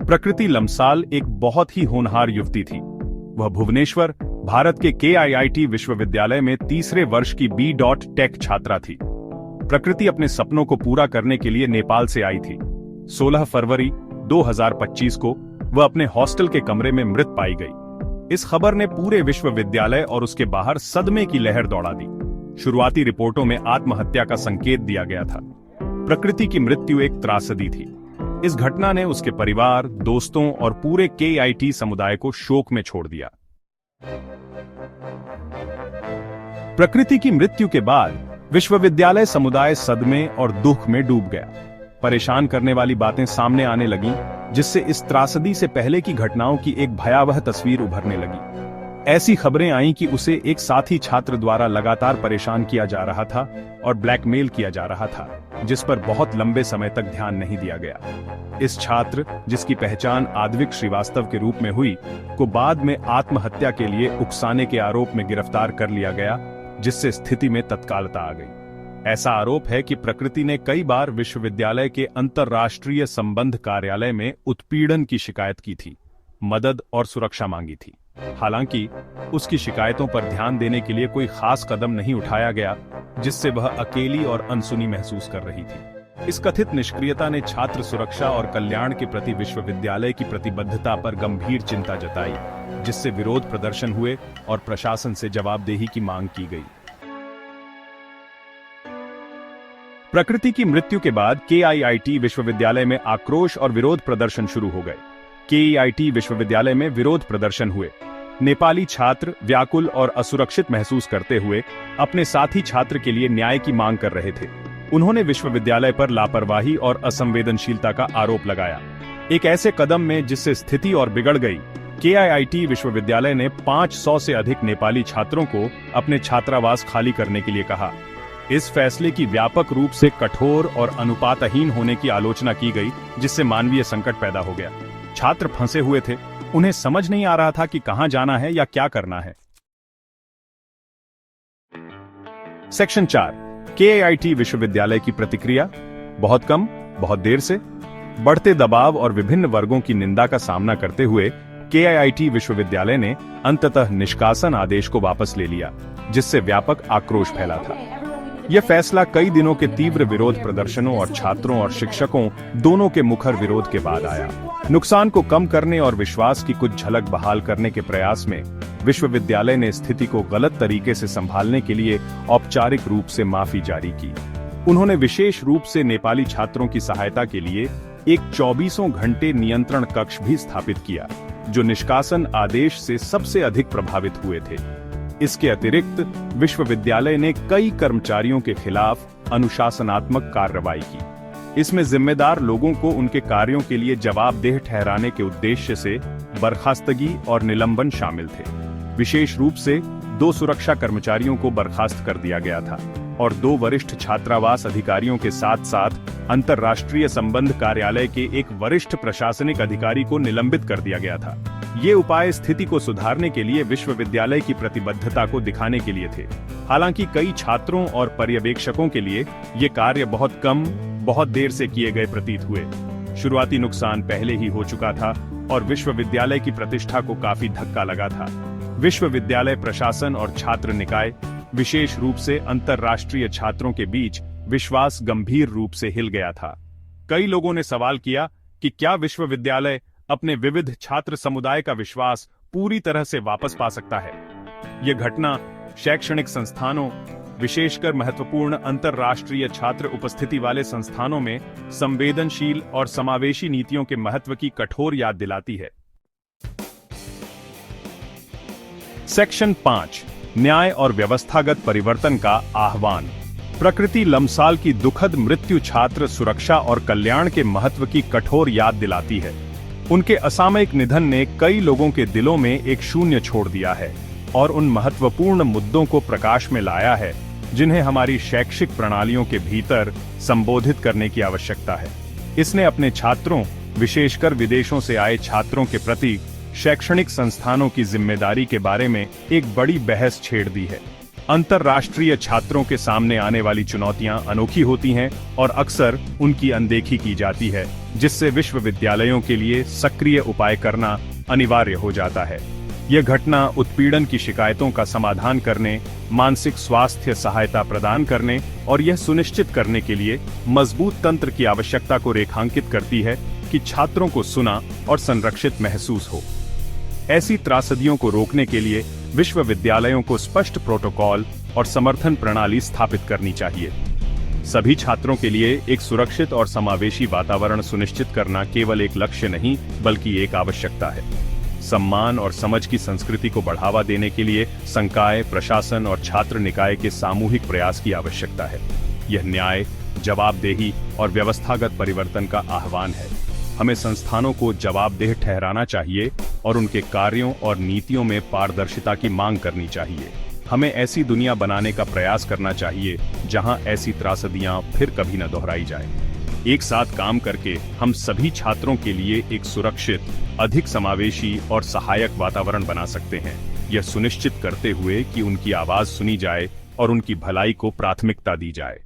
प्रकृति लम्साल एक बहुत ही होनहार युवती थी। वह भुवनेश्वर, भारत के KIIT विश्वविद्यालय में तीसरे वर्ष की B.Tech छात्रा थी। प्रकृति अपने सपनों को पूरा करने के लिए नेपाल से आई थी। 16 फरवरी 2025 को वह अपने हॉस्टल के कमरे में मृत पाई गई। इस खबर ने पूरे विश्वविद्यालय और उसके बाहर सदमे की लहर दौड़ा दी। शुरुआती रिपोर्टों में आत्महत्या का संकेत दिया गया था। प्रकृति की मृत्यु एक त्रासदी थी। इस घटना ने उसके परिवार, दोस्तों और पूरे KIT समुदाय को शोक में छोड़ दिया। प्रकृति की मृत्यु के बाद विश्वविद्यालय समुदाय सदमे और दुख में डूब गया। परेशान करने वाली बातें सामने आने लगीं, जिससे इस त्रासदी से पहले की घटनाओं की एक भयावह तस्वीर उभरने लगी। ऐसी खबरें आईं कि उसे एक साथी छात्र द्वारा लगातार परेशान किया जा रहा था और ब्लैकमेल किया जा रहा था, जिस पर बहुत लंबे समय तक ध्यान नहीं दिया गया। इस छात्र, जिसकी पहचान आद्विक श्रीवास्तव के रूप में हुई, को बाद में आत्महत्या के लिए उकसाने के आरोप में गिरफ्तार कर लिया गया, जिससे स्थिति में तत्कालता आ गई। ऐसा आरोप है कि प्रकृति ने कई बार विश्वविद्यालय के अंतर्राष्ट्रीय संबंध कार्यालय में उत्पीड़न की शिकायत की थी, मदद और सुरक्षा मांगी थी। हालांकि उसकी शिकायतों पर ध्यान देने के लिए कोई खास कदम नहीं उठाया गया, जिससे वह अकेली और अनसुनी महसूस कर रही थी। इस कथित निष्क्रियता ने छात्र सुरक्षा और कल्याण के प्रति विश्वविद्यालय की प्रतिबद्धता पर गंभीर चिंता जताई, जिससे विरोध प्रदर्शन हुए और प्रशासन से जवाबदेही की मांग की गई। प्रकृति की मृत्यु के बाद KIIT विश्वविद्यालय में आक्रोश और विरोध प्रदर्शन शुरू हो गए। KIIT विश्वविद्यालय में विरोध प्रदर्शन हुए। नेपाली छात्र व्याकुल और असुरक्षित महसूस करते हुए अपने साथी छात्र के लिए न्याय की मांग कर रहे थे। उन्होंने विश्वविद्यालय पर लापरवाही और असंवेदनशीलता का आरोप लगाया। एक ऐसे कदम में जिससे स्थिति और बिगड़ गई, KIIT विश्वविद्यालय ने 500 से अधिक नेपाली छात्रों को अपने छात्रावास खाली करने के लिए कहा। इस फैसले की व्यापक रूप से कठोर और अनुपातहीन होने की आलोचना की गई, जिससे मानवीय संकट पैदा हो गया। छात्र फंसे हुए थे, उन्हें समझ नहीं आ रहा था कि कहां जाना है या क्या करना है। सेक्शन 4, KIIT विश्वविद्यालय की प्रतिक्रिया। बहुत कम, बहुत देर से। बढ़ते दबाव और विभिन्न वर्गों की निंदा का सामना करते हुए KIIT विश्वविद्यालय ने अंततः निष्कासन आदेश को वापस ले लिया, जिससे व्यापक आक्रोश फैला था। यह फैसला कई दिनों के तीव्र विरोध प्रदर्शनों और छात्रों और शिक्षकों दोनों के मुखर विरोध के बाद आया। नुकसान को कम करने और विश्वास की कुछ झलक बहाल करने के प्रयास में विश्वविद्यालय ने स्थिति को गलत तरीके से संभालने के लिए औपचारिक रूप से माफी जारी की। उन्होंने विशेष रूप से नेपाली छात्रों की सहायता के लिए एक 24 घंटे नियंत्रण कक्ष भी स्थापित किया, जो निष्कासन आदेश से सबसे अधिक प्रभावित हुए थे। इसके अतिरिक्त विश्वविद्यालय ने कई कर्मचारियों के खिलाफ अनुशासनात्मक कार्रवाई की। इसमें जिम्मेदार लोगों को उनके कार्यों के लिए जवाबदेह ठहराने के उद्देश्य से बर्खास्तगी और निलंबन शामिल थे। विशेष रूप से 2 सुरक्षा कर्मचारियों को बर्खास्त कर दिया गया था और 2 वरिष्ठ छात्रावास अधिकारियों के साथ साथ अंतर्राष्ट्रीय संबंध कार्यालय के एक वरिष्ठ प्रशासनिक अधिकारी को निलंबित कर दिया गया था। ये उपाय स्थिति को सुधारने के लिए विश्वविद्यालय की प्रतिबद्धता को दिखाने के लिए थे। हालांकि कई छात्रों और पर्यवेक्षकों के लिए ये कार्य बहुत कम, बहुत देर से किए गए प्रतीत हुए। शुरुआती नुकसान पहले ही हो चुका था और विश्वविद्यालय की प्रतिष्ठा को काफी धक्का लगा था। विश्वविद्यालय प्रशासन और छात्र निकाय, विशेष रूप से अंतर्राष्ट्रीय छात्रों के बीच विश्वास गंभीर रूप से हिल गया था। कई लोगों ने सवाल किया कि क्या विश्वविद्यालय अपने विविध छात्र समुदाय का विश्वास पूरी तरह से वापस पा सकता है। यह घटना शैक्षणिक संस्थानों, विशेषकर महत्वपूर्ण अंतर्राष्ट्रीय छात्र उपस्थिति वाले संस्थानों में संवेदनशील और समावेशी नीतियों के महत्व की कठोर याद दिलाती है। सेक्शन 5, न्याय और व्यवस्थागत परिवर्तन का आह्वान। प्रकृति लम्साल की दुखद मृत्यु छात्र सुरक्षा और कल्याण के महत्व की कठोर याद दिलाती है। उनके असामयिक निधन ने कई लोगों के दिलों में एक शून्य छोड़ दिया है और उन महत्वपूर्ण मुद्दों को प्रकाश में लाया है, जिन्हें हमारी शैक्षिक प्रणालियों के भीतर संबोधित करने की आवश्यकता है। इसने अपने छात्रों, विशेषकर विदेशों से आए छात्रों के प्रति शैक्षणिक संस्थानों की जिम्मेदारी के बारे में एक बड़ी बहस छेड़ दी है। अंतर्राष्ट्रीय छात्रों के सामने आने वाली चुनौतियां अनोखी होती हैं और अक्सर उनकी अनदेखी की जाती है, जिससे विश्वविद्यालयों के लिए सक्रिय उपाय करना अनिवार्य हो जाता है। यह घटना उत्पीड़न की शिकायतों का समाधान करने, मानसिक स्वास्थ्य सहायता प्रदान करने और यह सुनिश्चित करने के लिए मजबूत तंत्र की आवश्यकता को रेखांकित करती है कि छात्रों को सुना और संरक्षित महसूस हो। ऐसी त्रासदियों को रोकने के लिए विश्वविद्यालयों को स्पष्ट प्रोटोकॉल और समर्थन प्रणाली स्थापित करनी चाहिए। सभी छात्रों के लिए एक सुरक्षित और समावेशी वातावरण सुनिश्चित करना केवल एक लक्ष्य नहीं, बल्कि एक आवश्यकता है। सम्मान और समझ की संस्कृति को बढ़ावा देने के लिए संकाय, प्रशासन और छात्र निकाय के सामूहिक प्रयास की आवश्यकता है। यह न्याय, जवाबदेही और व्यवस्थागत परिवर्तन का आह्वान है। हमें संस्थानों को जवाबदेह ठहराना चाहिए और उनके कार्यों और नीतियों में पारदर्शिता की मांग करनी चाहिए। हमें ऐसी दुनिया बनाने का प्रयास करना चाहिए जहां ऐसी त्रासदियां फिर कभी न दोहराई जाए। एक साथ काम करके हम सभी छात्रों के लिए एक सुरक्षित, अधिक समावेशी और सहायक वातावरण बना सकते हैं, यह सुनिश्चित करते हुए कि उनकी आवाज सुनी जाए और उनकी भलाई को प्राथमिकता दी जाए।